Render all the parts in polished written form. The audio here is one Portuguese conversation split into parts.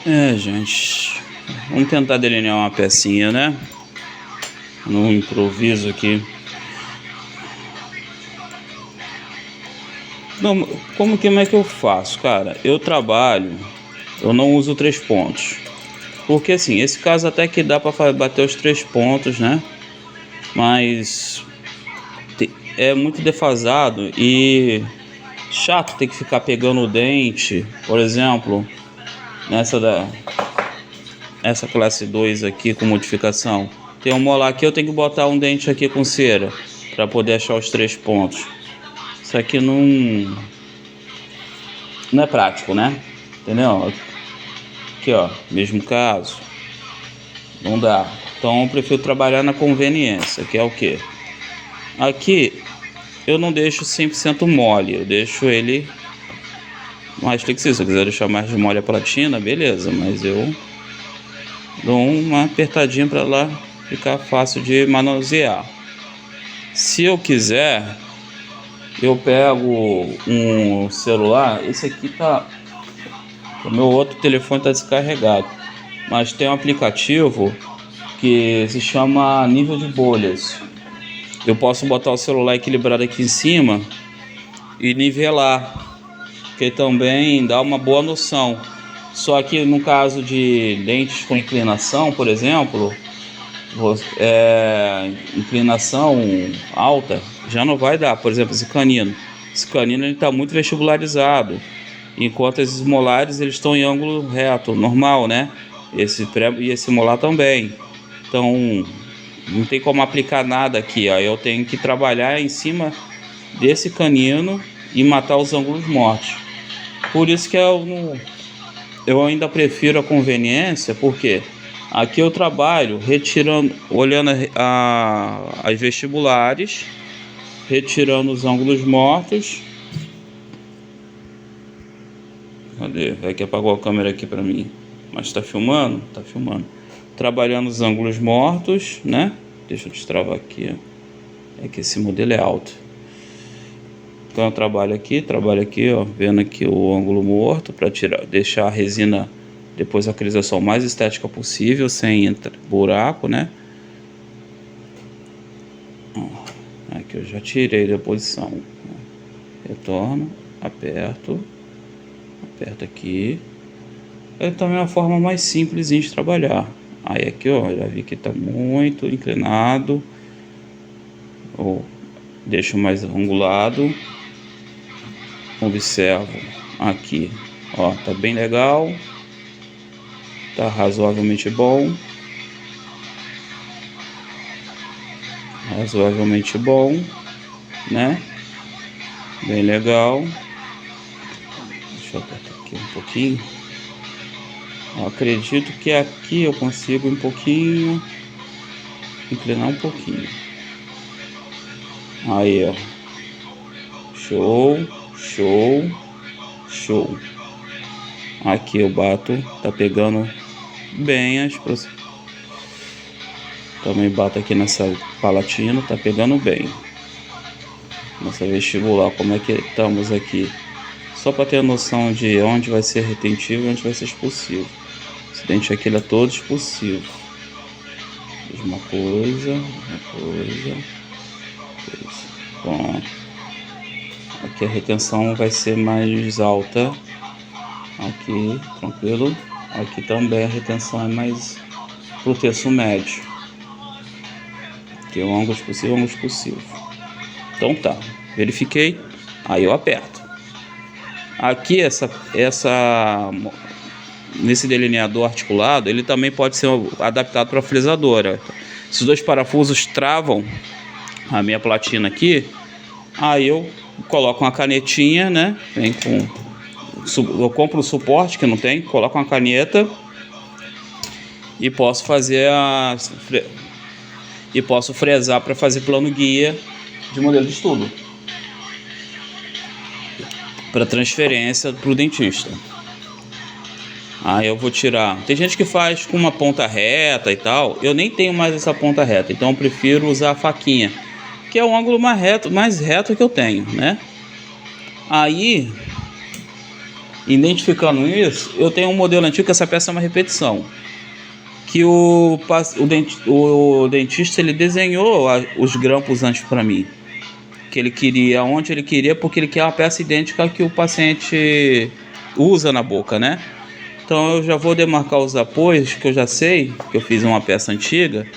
Gente, vamos tentar delinear uma pecinha, né? No improviso aqui. Não, como é que eu faço, cara? Eu trabalho, eu não uso 3 pontos. Porque assim, esse caso até que dá pra bater os 3 pontos, né? Mas é muito defasado e chato ter que ficar pegando o dente, por exemplo, essa classe 2 aqui com modificação. Tem um molar aqui, eu tenho que botar um dente aqui com cera para poder achar os 3 pontos. Isso aqui não é prático, né? Entendeu? Aqui, ó, mesmo caso. Não dá. Então eu prefiro trabalhar na conveniência, que é o quê? Aqui eu não deixo 100% mole, eu deixo ele mais flexível. Se eu quiser deixar mais de mole a platina, beleza, mas eu dou uma apertadinha para lá ficar fácil de manusear. Se eu quiser, eu pego um celular. Esse aqui tá, o meu outro telefone tá descarregado, mas tem um aplicativo que se chama nível de bolhas. Eu posso botar o celular equilibrado aqui em cima e nivelar, que também dá uma boa noção. Só que no caso de dentes com inclinação, por exemplo, inclinação alta, já não vai dar. Por exemplo, esse canino ele está muito vestibularizado, enquanto esses molares eles estão em ângulo reto, normal, né? Esse e esse molar também. Então não tem como aplicar nada aqui, ó. Eu tenho que trabalhar em cima desse canino e matar os ângulos mortos. Por isso que eu ainda prefiro a conveniência, porque aqui eu trabalho olhando as vestibulares, retirando os ângulos mortos. Cadê? É que apagou a câmera aqui para mim. Mas tá filmando? Tá filmando. Trabalhando os ângulos mortos, né? Deixa eu destravar aqui. É que esse modelo é alto. Então eu trabalho aqui, ó, vendo aqui o ângulo morto para deixar a resina depois a acrylização mais estética possível, sem buraco, né? Aqui eu já tirei da posição. Retorno, aperto aqui. Então é uma forma mais simples de trabalhar. Aí aqui, ó, já vi que tá muito inclinado. Ou deixo mais angulado. Observo aqui, ó, tá bem legal, tá razoavelmente bom, né? Bem legal. Deixa eu apertar aqui um pouquinho. Eu acredito que aqui eu consigo inclinar um pouquinho. Aí, ó, show. Aqui eu bato, tá pegando bem também bato aqui nessa palatina, tá pegando bem. Nessa vestibular, como é que estamos aqui? Só para ter a noção de onde vai ser retentivo e onde vai ser expulsivo. Esse dente aqui ele é todo expulsivo. Mesma coisa. Bom. Aqui a retenção vai ser mais alta. Aqui, tranquilo. Aqui também a retenção é mais pro terço médio. Aqui é um ângulo expulsivo. Então tá, verifiquei. Aí eu aperto. Aqui nesse delineador articulado, ele também pode ser adaptado para a frisadora. Esses 2 parafusos travam a minha platina aqui. Aí eu coloco uma canetinha, né? Eu compro um suporte que não tem, coloco uma caneta e posso fazer posso fresar para fazer plano guia de modelo de estudo para transferência para o dentista. Aí eu vou tirar. Tem gente que faz com uma ponta reta e tal. Eu nem tenho mais essa ponta reta, então eu prefiro usar a faquinha, que é o ângulo mais reto que eu tenho, né? Aí Identificando isso, eu tenho um modelo antigo que essa peça é uma repetição. Que o dentista ele desenhou os grampos antes para mim. Que ele queria, onde ele queria, porque ele quer uma peça idêntica que o paciente usa na boca, né? Então eu já vou demarcar os apoios, que eu já sei, que eu fiz uma peça antiga,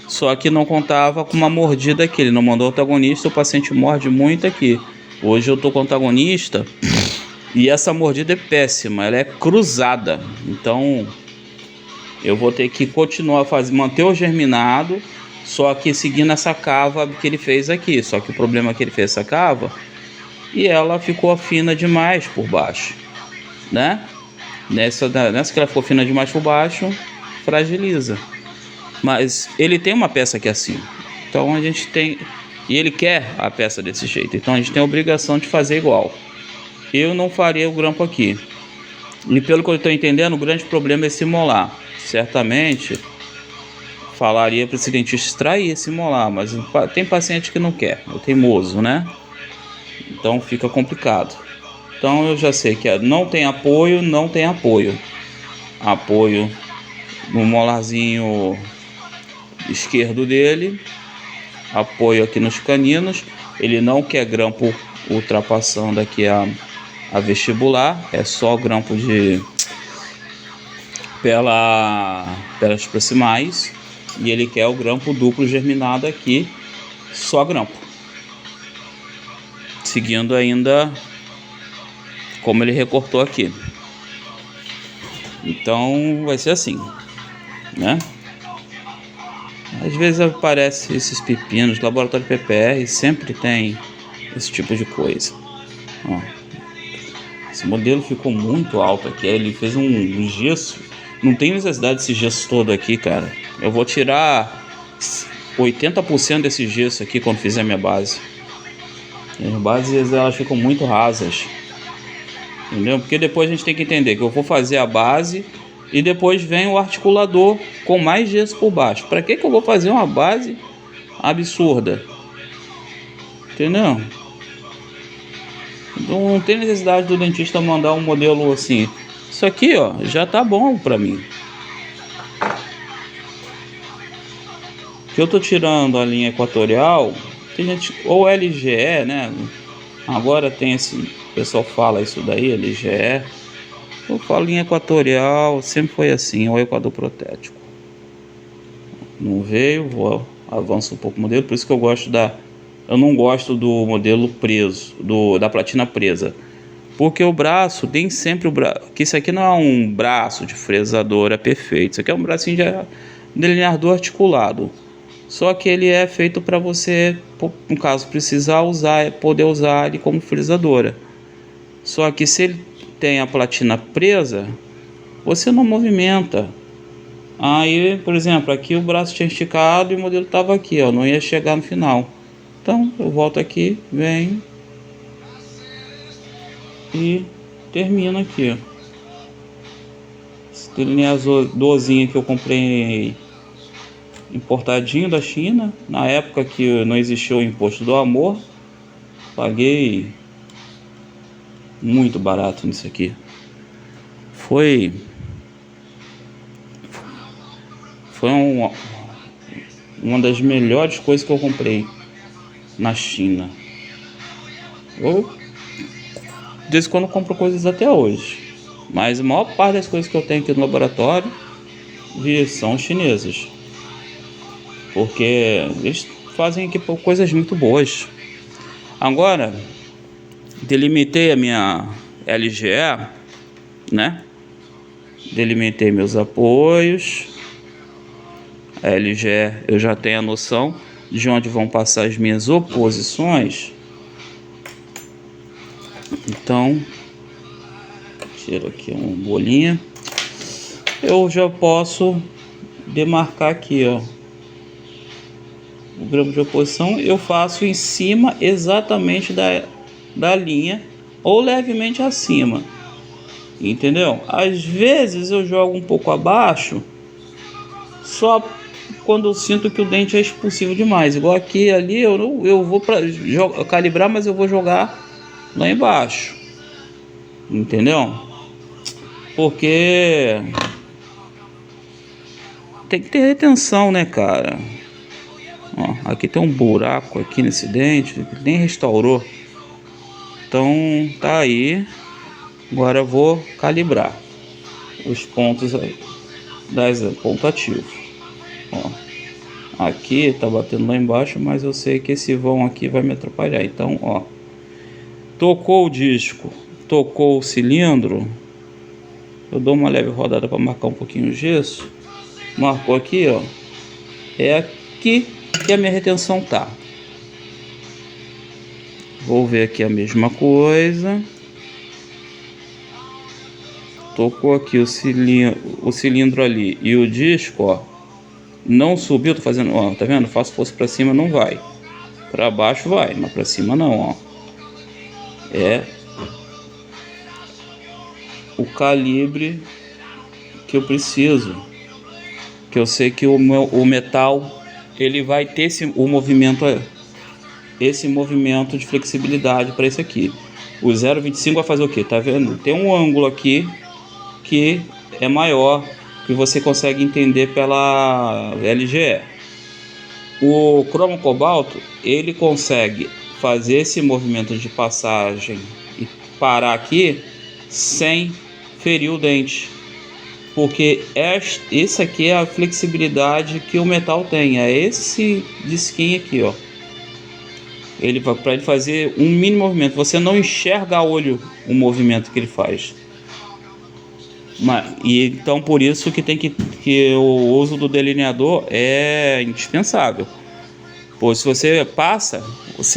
só que não contava com uma mordida aqui. Ele não mandou antagonista, o paciente morde muito aqui. Hoje eu tô com antagonista e essa mordida é péssima, ela é cruzada. Então eu vou ter que continuar manter o germinado, só que seguindo essa cava que ele fez aqui. Só que o problema é que ele fez essa cava e ela ficou fina demais por baixo, né? Nessa que ela ficou fina demais por baixo, fragiliza. Mas ele tem uma peça que é assim. Então a gente tem... E ele quer a peça desse jeito. Então a gente tem a obrigação de fazer igual. Eu não faria o grampo aqui. E pelo que eu estou entendendo, o grande problema é esse molar. Certamente falaria para esse dentista extrair esse molar, mas tem paciente que não quer, é teimoso, né? Então fica complicado. Então eu já sei que não tem apoio. Apoio no molarzinho esquerdo dele, apoio aqui nos caninos. Ele não quer grampo ultrapassando aqui a vestibular, é só grampo pelas proximais, e ele quer o grampo duplo germinado aqui, só grampo, seguindo ainda como ele recortou aqui. Então vai ser assim, né? Às vezes aparece esses pepinos, laboratório PPR sempre tem esse tipo de coisa. Ó, esse modelo ficou muito alto aqui, ele fez um gesso. Não tem necessidade desse gesso todo aqui, cara. Eu vou tirar 80% desse gesso aqui quando fizer minha base. As bases elas ficam muito rasas, entendeu? Porque depois a gente tem que entender que eu vou fazer a base e depois vem o articulador com mais gesso por baixo. Para que eu vou fazer uma base absurda? Entendeu? Então não tem necessidade do dentista mandar um modelo assim. Isso aqui, ó, já tá bom para mim. Que eu tô tirando a linha equatorial, tem gente, ou LGE, né? Agora tem esse, o pessoal fala isso daí, LGE. Eu falo linha equatorial, sempre foi assim, o equador protético. Não veio, avanço um pouco o modelo, por isso que eu não gosto do modelo preso, da platina presa. Porque o braço, nem sempre o braço, que isso aqui não é um braço de fresadora perfeito, isso aqui é um bracinho de delineador articulado. Só que ele é feito para você, no caso precisar usar, poder usar ele como fresadora. Só que se ele tem a platina presa, você não movimenta. Aí, por exemplo, aqui o braço tinha esticado e o modelo estava aqui, ó, não ia chegar no final. Então eu volto aqui, venho e termino aqui. Esse delineadorzinho que eu comprei importadinho da China, na época que não existia o imposto do amor, paguei muito barato nisso aqui. Foi uma das melhores coisas que eu comprei na China. Eu desde quando eu compro coisas até hoje, mas a maior parte das coisas que eu tenho aqui no laboratório são chinesas, porque eles fazem aqui coisas muito boas. Agora delimitei a minha LGE, né? Delimitei meus apoios. A LGE eu já tenho a noção de onde vão passar as minhas oposições. Então, tiro aqui uma bolinha. Eu já posso demarcar aqui, ó, o grampo de oposição. Eu faço em cima exatamente da linha ou levemente acima, entendeu? Às vezes eu jogo um pouco abaixo, só quando eu sinto que o dente é expulsivo demais. Igual aqui, ali eu vou para calibrar, mas eu vou jogar lá embaixo, entendeu? Porque tem que ter retenção, né, cara? Ó, aqui tem um buraco aqui nesse dente, nem restaurou. Então tá aí. Agora eu vou calibrar os pontos aí das ponto ativo. Ó, aqui tá batendo lá embaixo, mas eu sei que esse vão aqui vai me atrapalhar. Então, ó, tocou o disco, tocou o cilindro, eu dou uma leve rodada para marcar um pouquinho o gesso. Marcou aqui, ó, é aqui que a minha retenção tá. Vou ver aqui a mesma coisa. Tocou aqui o cilindro ali e o disco, ó, não subiu. Tô fazendo, ó, tá vendo? Faço força para cima, não vai. Para baixo vai, mas para cima não, ó. É o calibre que eu preciso, que eu sei que o metal ele vai ter esse movimento de flexibilidade para isso aqui. O 0,25 vai fazer o que? Tá vendo? Tem um ângulo aqui que é maior, que você consegue entender pela LGE. O cromo cobalto ele consegue fazer esse movimento de passagem e parar aqui sem ferir o dente, porque esse aqui é a flexibilidade que o metal tem, é esse disquinho aqui, ó. Ele para ele fazer um mini movimento, você não enxerga a olho o movimento que ele faz. E então por isso que o uso do delineador é indispensável. Pois se você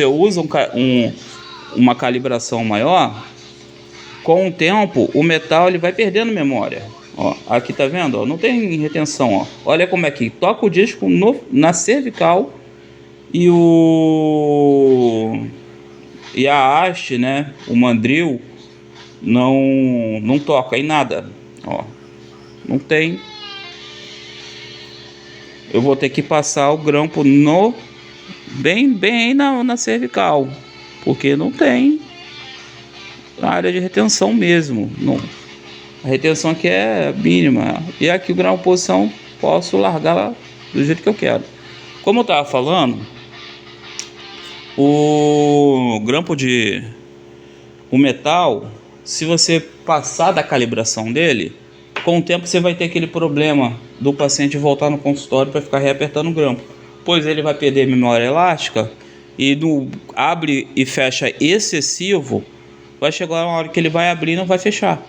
usa uma calibração maior, com o tempo o metal ele vai perdendo memória. Ó, aqui tá vendo? Ó, não tem retenção. Ó. Olha como é que toca o disco na cervical e a haste, né? O mandril não toca em nada. Ó, não tem. Eu vou ter que passar o grampo bem na cervical, porque não tem a área de retenção mesmo. Não, a retenção aqui é mínima. E aqui o grau de posição posso largar do jeito que eu quero. Como eu estava falando, o metal, se você passar da calibração dele, com o tempo você vai ter aquele problema do paciente voltar no consultório para ficar reapertando o grampo, pois ele vai perder memória elástica e no abre e fecha excessivo, vai chegar uma hora que ele vai abrir e não vai fechar.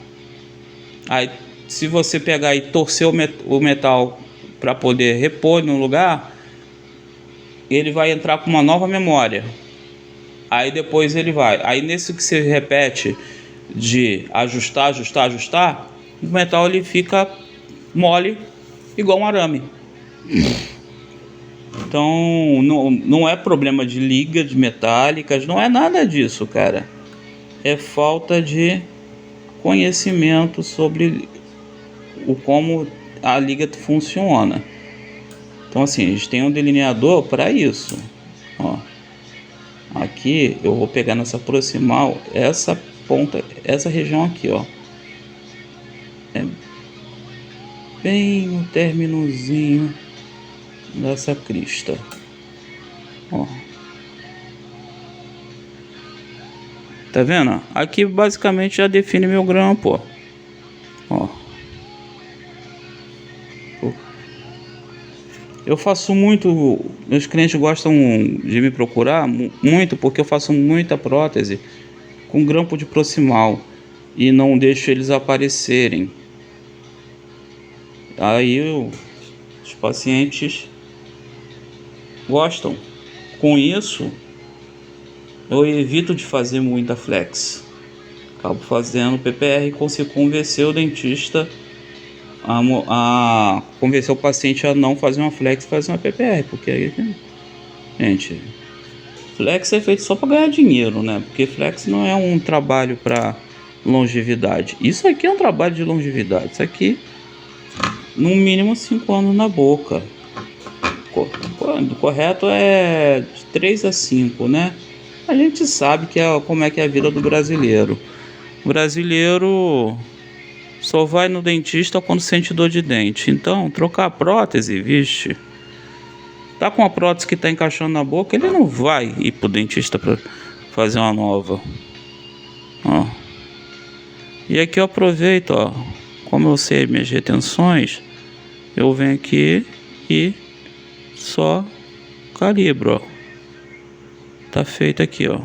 Aí se você pegar e torcer o metal para poder repor no lugar, ele vai entrar com uma nova memória. Aí depois ele vai. Aí nesse que você repete de ajustar, o metal ele fica mole, igual um arame. Então não é problema de ligas metálicas, não é nada disso, cara. É falta de conhecimento sobre como a liga funciona. Então assim, a gente tem um delineador para isso. Ó, aqui eu vou pegar nessa proximal, essa ponta, essa região aqui, ó, é bem o términozinho dessa crista, ó. Tá vendo? Aqui basicamente já define meu grampo, ó. Eu faço muito, meus clientes gostam de me procurar muito porque eu faço muita prótese com grampo de proximal e não deixo eles aparecerem. Aí os pacientes gostam. Com isso, eu evito de fazer muita flex. Acabo fazendo PPR e consigo convencer o dentista a convencer o paciente a não fazer uma flex e fazer uma PPR, porque aí, gente, flex é feito só para ganhar dinheiro, né? Porque flex não é um trabalho para longevidade. Isso aqui é um trabalho de longevidade. Isso aqui, no mínimo 5 anos na boca. O correto é de 3 a 5, né? A gente sabe como é que é a vida do brasileiro. O brasileiro só vai no dentista quando sente dor de dente. Então, trocar a prótese, vixe, tá com a prótese que tá encaixando na boca, ele não vai ir pro dentista para fazer uma nova. Ó. E aqui eu aproveito, ó, como eu sei minhas retenções, eu venho aqui e só calibro, ó. Tá feito aqui, ó.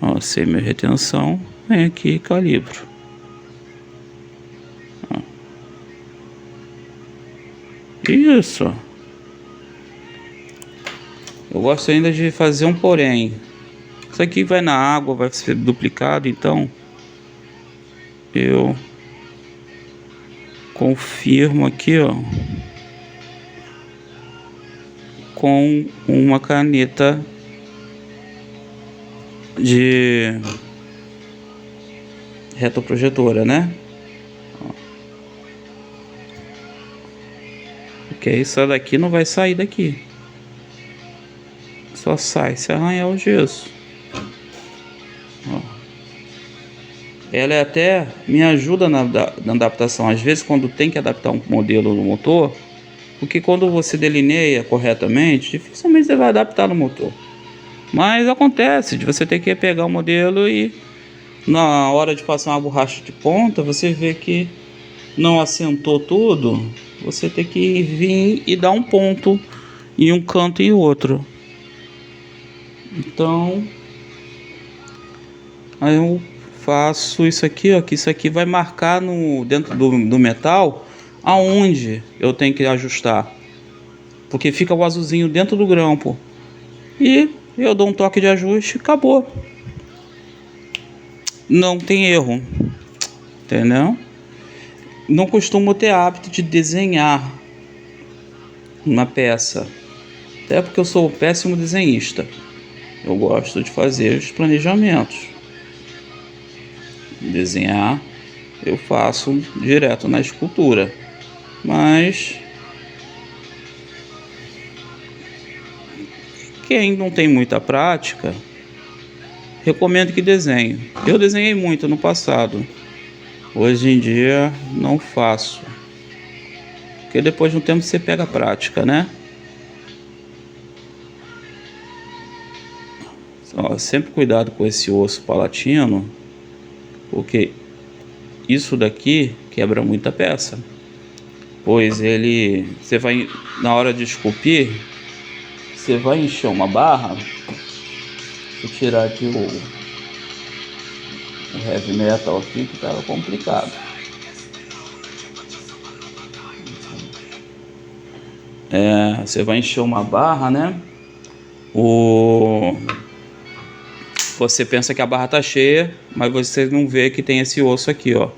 Ó, sei minha retenção, venho aqui e calibro. Ó. Isso. Eu gosto ainda de fazer um porém. Isso aqui vai na água, vai ser duplicado, então eu confirmo aqui, ó, com uma caneta de retroprojetora, né? Ó. Porque isso daqui não vai sair daqui. Só sai se arranhar o gesso. Ó. Ela até me ajuda na adaptação. Às vezes, quando tem que adaptar um modelo no motor, porque quando você delineia corretamente, dificilmente você vai adaptar no motor. Mas acontece de você ter que pegar o modelo e na hora de passar uma borracha de ponta, você vê que não assentou tudo, você tem que vir e dar um ponto em um canto e outro. Então, aí eu faço isso aqui, ó, que isso aqui vai marcar no dentro do metal aonde eu tenho que ajustar, porque fica o azulzinho dentro do grampo e eu dou um toque de ajuste e acabou. Não tem erro, entendeu? Não costumo ter hábito de desenhar uma peça, até porque eu sou um péssimo desenhista. Eu gosto de fazer os planejamentos. Desenhar eu faço direto na escultura, mas quem não tem muita prática, recomendo que desenhe. Eu desenhei muito no passado, hoje em dia não faço, porque depois de um tempo você pega a prática, né? Ó, sempre cuidado com esse osso palatino, porque isso daqui quebra muita peça, pois ele, você vai, na hora de esculpir, você vai encher uma barra. Vou tirar aqui o heavy metal aqui que estava complicado. Você vai encher uma barra, né? Você pensa que a barra tá cheia, mas você não vê que tem esse osso aqui, ó.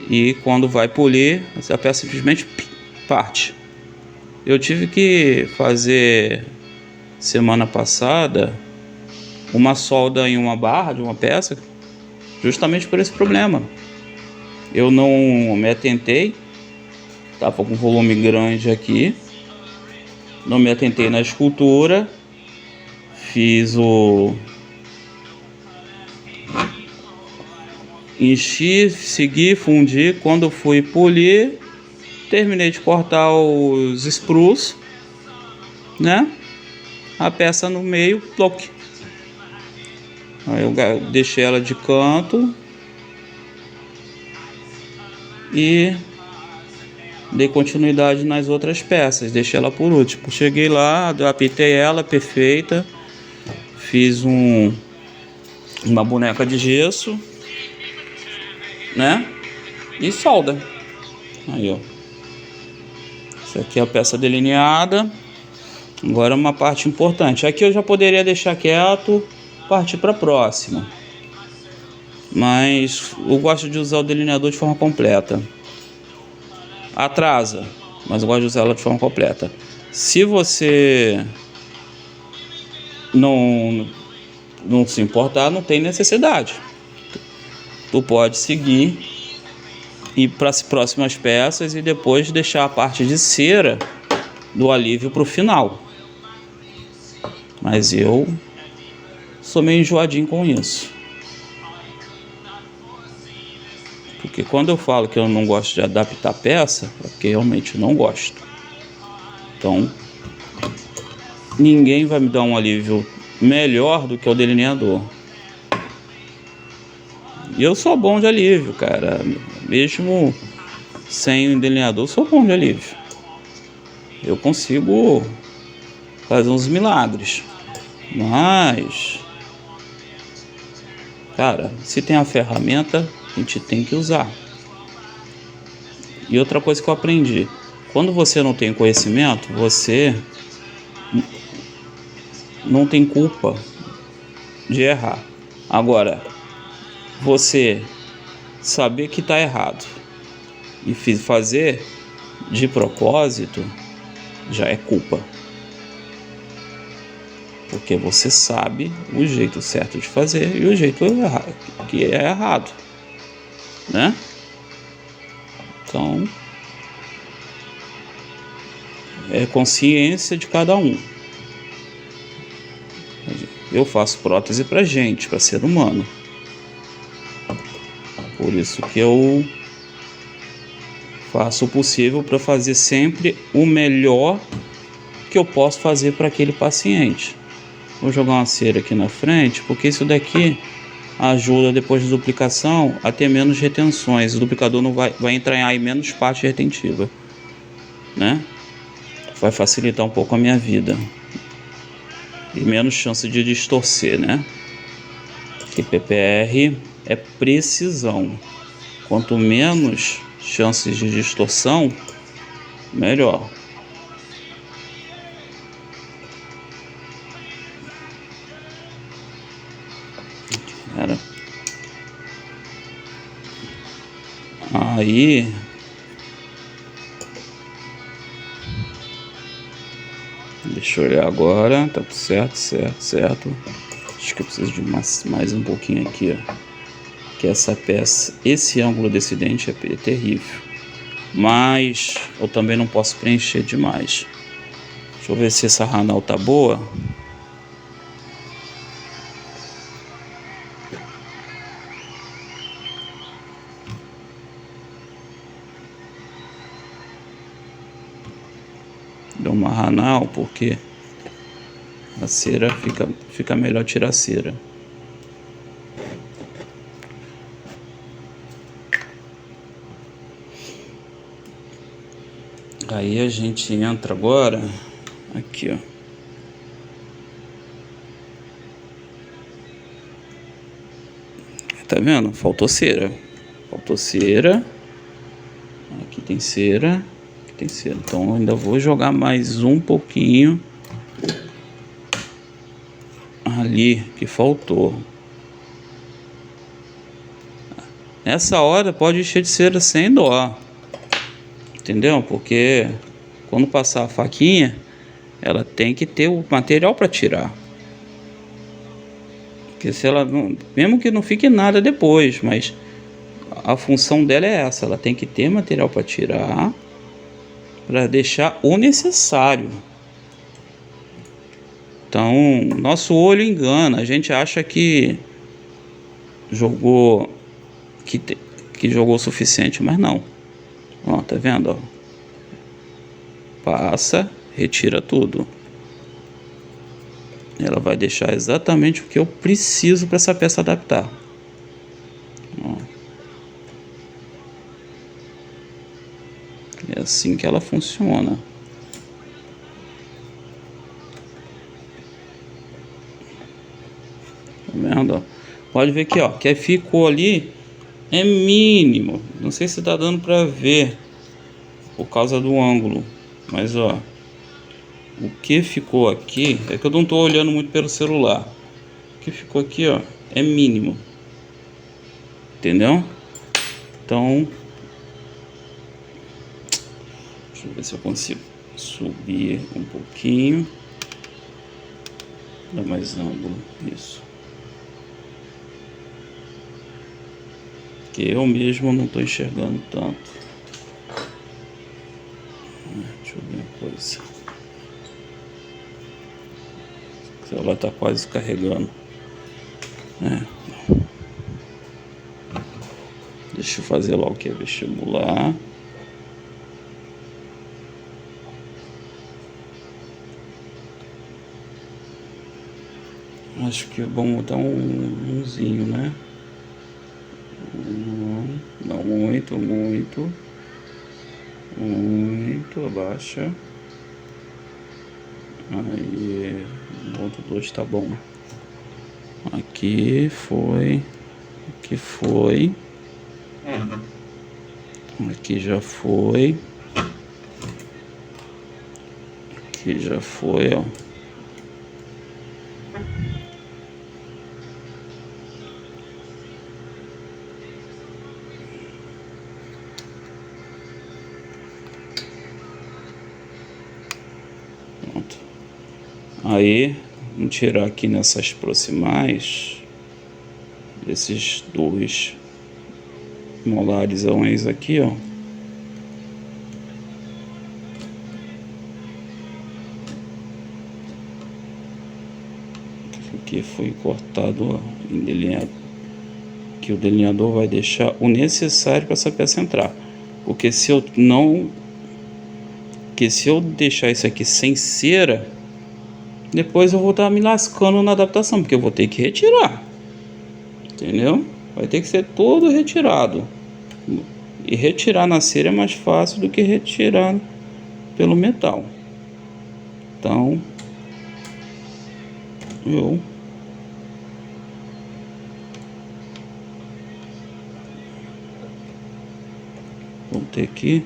E quando vai polir, a peça simplesmente parte. Eu tive que fazer semana passada uma solda em uma barra de uma peça, justamente por esse problema. Eu não me atentei, tava com volume grande aqui, não me atentei na escultura, enchi, segui, fundi. Quando fui polir, terminei de cortar os sprues, né? A peça no meio, toque. Aí eu deixei ela de canto e dei continuidade nas outras peças, deixei ela por último. Cheguei lá, adaptei ela perfeita, fiz uma boneca de gesso, né? E solda. Aí, ó. Essa aqui é a peça delineada. Agora uma parte importante. Aqui eu já poderia deixar quieto, partir para a próxima. Mas eu gosto de usar o delineador de forma completa. Atrasa, mas eu gosto de usar ela de forma completa. Se você não se importar, não tem necessidade. Tu pode seguir ir para as próximas peças e depois deixar a parte de cera do alívio para o final. Mas eu sou meio enjoadinho com isso. Porque quando eu falo que eu não gosto de adaptar peça, é porque realmente não gosto. Então, ninguém vai me dar um alívio melhor do que o delineador. E eu sou bom de alívio, cara. Mesmo sem o delineador, eu sou bom de alívio. Eu consigo fazer uns milagres. Mas, cara, se tem a ferramenta, a gente tem que usar. E outra coisa que eu aprendi: quando você não tem conhecimento, você não tem culpa de errar. Agora, você saber que está errado e fazer de propósito já é culpa. Porque você sabe o jeito certo de fazer e o jeito que é errado, né? Então, é consciência de cada um. Eu faço prótese para gente, para ser humano. Por isso que eu faço o possível para fazer sempre o melhor que eu posso fazer para aquele paciente. Vou jogar uma cera aqui na frente, porque isso daqui ajuda depois da duplicação a ter menos retenções. O duplicador não vai entranhar em menos parte retentiva, né? Vai facilitar um pouco a minha vida e menos chance de distorcer, né? Que PPR é precisão. Quanto menos chances de distorção, melhor. Aí deixa eu olhar agora. Tá tudo certo. Acho que eu preciso de mais um pouquinho aqui, ó. Que essa peça, esse ângulo desse dente é terrível. Mas eu também não posso preencher demais. Deixa eu ver se essa ranal tá boa. Dou uma ranal porque a cera fica melhor tirar a cera. Aí a gente entra agora aqui, ó. Tá vendo? Faltou cera. Aqui tem cera. Então eu ainda vou jogar mais um pouquinho ali que faltou. Nessa hora pode encher de cera sem dó, entendeu? Porque quando passar a faquinha, ela tem que ter o material para tirar. Porque se ela não, mesmo que não fique nada depois, mas a função dela é essa, ela tem que ter material para tirar, para deixar o necessário. Então, nosso olho engana, a gente acha que jogou que jogou o suficiente, mas não. Ó, tá vendo, ó? Passa, retira tudo. Ela vai deixar exatamente o que eu preciso para essa peça adaptar. Ó. É assim que ela funciona. Tá vendo? Pode ver aqui, ó, que ficou ali é mínimo. Não sei se tá dando para ver por causa do ângulo, mas ó, o que ficou aqui é que eu não tô olhando muito pelo celular. O que ficou aqui, ó, é mínimo. Entendeu? Então, deixa eu ver se eu consigo subir um pouquinho. Dá mais ângulo, isso. Que eu mesmo não estou enxergando tanto. Deixa eu ver uma coisa. O celular está quase carregando. Deixa Deixa eu fazer logo que é vestibular. Acho que vamos botar umzinho, né? Não muito abaixa. Aí, 1.2 tá bom. Aqui foi. Aqui foi. Aqui já foi. Aqui já foi, ó. Pronto. Aí, vamos tirar aqui nessas proximais esses dois molares aqui, ó. Aqui foi cortado em delineado, que o delineador vai deixar o necessário para essa peça entrar, porque se eu deixar isso aqui sem cera, depois eu vou estar me lascando na adaptação, porque eu vou ter que retirar, entendeu? Vai ter que ser todo retirado, e retirar na cera é mais fácil do que retirar pelo metal. Então eu vou ter que,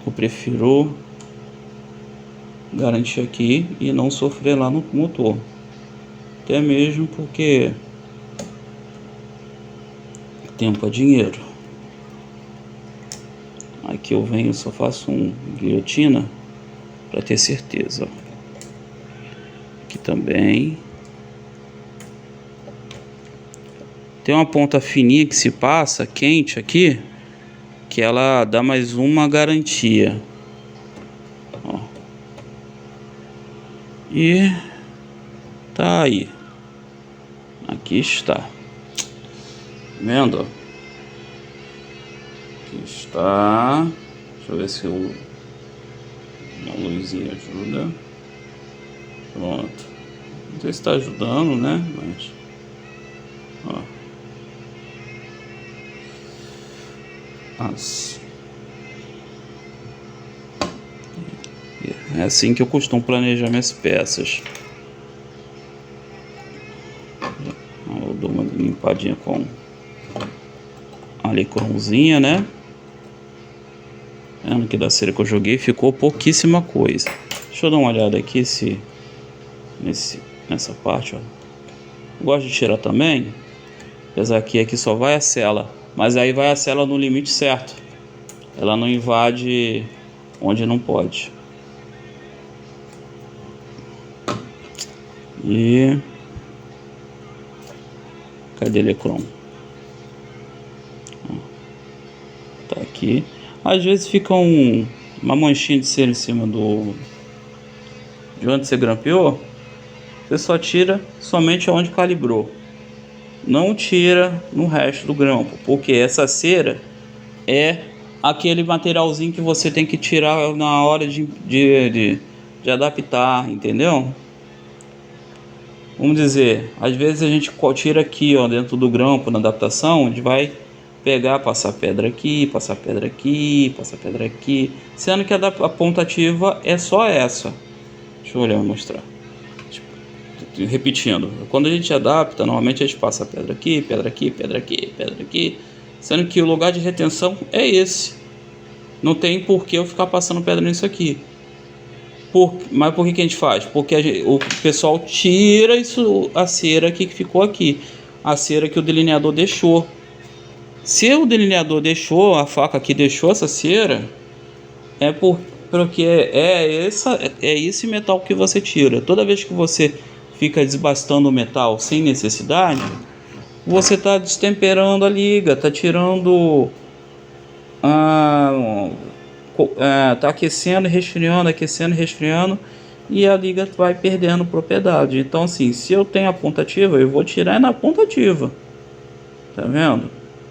eu prefiro garantir aqui e não sofrer lá no motor, até mesmo porque tempo é dinheiro. Aqui eu venho, só faço guilhotina para ter certeza. Aqui também tem uma ponta fininha que se passa quente aqui, que ela dá mais uma garantia, ó. E tá aí, aqui está, vendo? Aqui está. Deixa eu ver se uma luzinha ajuda. Pronto, não sei se está ajudando, né? Mas ó, é assim que eu costumo planejar minhas peças. Eu dou uma limpadinha com a licrãozinha, né? Vendo que da cera que eu joguei ficou pouquíssima coisa. Deixa eu dar uma olhada aqui nessa parte, ó. Gosto de tirar também, apesar que aqui só vai a sela, mas aí vai a sela no limite certo, ela não invade onde não pode. E cadê o Lecron? Tá aqui. Às vezes fica uma manchinha de cera em cima de onde você grampeou. Você só tira somente onde calibrou, não tira no resto do grampo, porque essa cera é aquele materialzinho que você tem que tirar na hora de adaptar, entendeu? Vamos dizer, às vezes a gente tira aqui, ó, dentro do grampo, na adaptação, a gente vai pegar, passar pedra aqui, passar pedra aqui, passar pedra aqui, sendo que a ponta ativa é só essa. Deixa eu olhar e mostrar. Repetindo, quando a gente adapta, normalmente a gente passa pedra aqui, pedra aqui, pedra aqui, pedra aqui, sendo que o lugar de retenção é esse. Não tem por que eu ficar passando pedra nisso aqui. Mas por que a gente faz? Porque o pessoal tira a cera aqui que ficou aqui, a cera que o delineador deixou. Se o delineador deixou, a faca aqui deixou essa cera, é porque é esse metal que você tira. Toda vez que você fica desbastando o metal sem necessidade, você está destemperando a liga, está tirando, está aquecendo e resfriando, e a liga vai perdendo propriedade. Então assim, se eu tenho a ponta ativa, eu vou tirar na ponta ativa, tá vendo?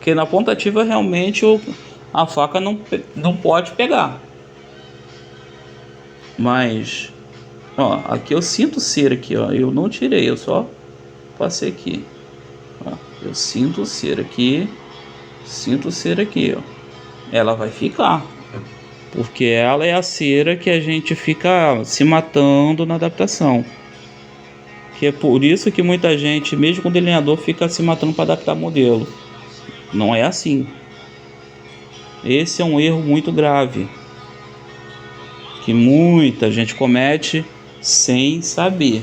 Porque na ponta ativa realmente a faca não pode pegar. Mas, ó, aqui eu sinto cera aqui, ó. Eu não tirei, eu só passei aqui. Ó, eu sinto cera aqui. Sinto cera aqui, ó. Ela vai ficar. Porque ela é a cera que a gente fica se matando na adaptação. Que é por isso que muita gente, mesmo com delineador, fica se matando para adaptar modelo. Não é assim. Esse é um erro muito grave que muita gente comete sem saber.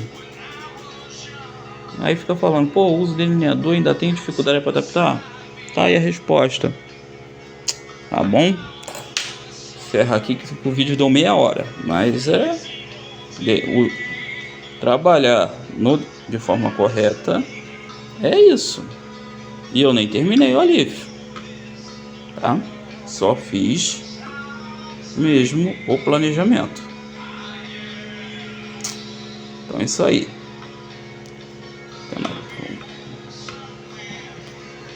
Aí fica falando, pô, uso delineador, ainda tem dificuldade para adaptar? Tá aí a resposta. Tá bom? Ferra aqui que o vídeo deu meia hora. Mas trabalhar de forma correta é isso. E eu nem terminei o alívio, tá? Só fiz mesmo o planejamento. Então é isso aí.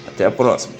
Até a próxima.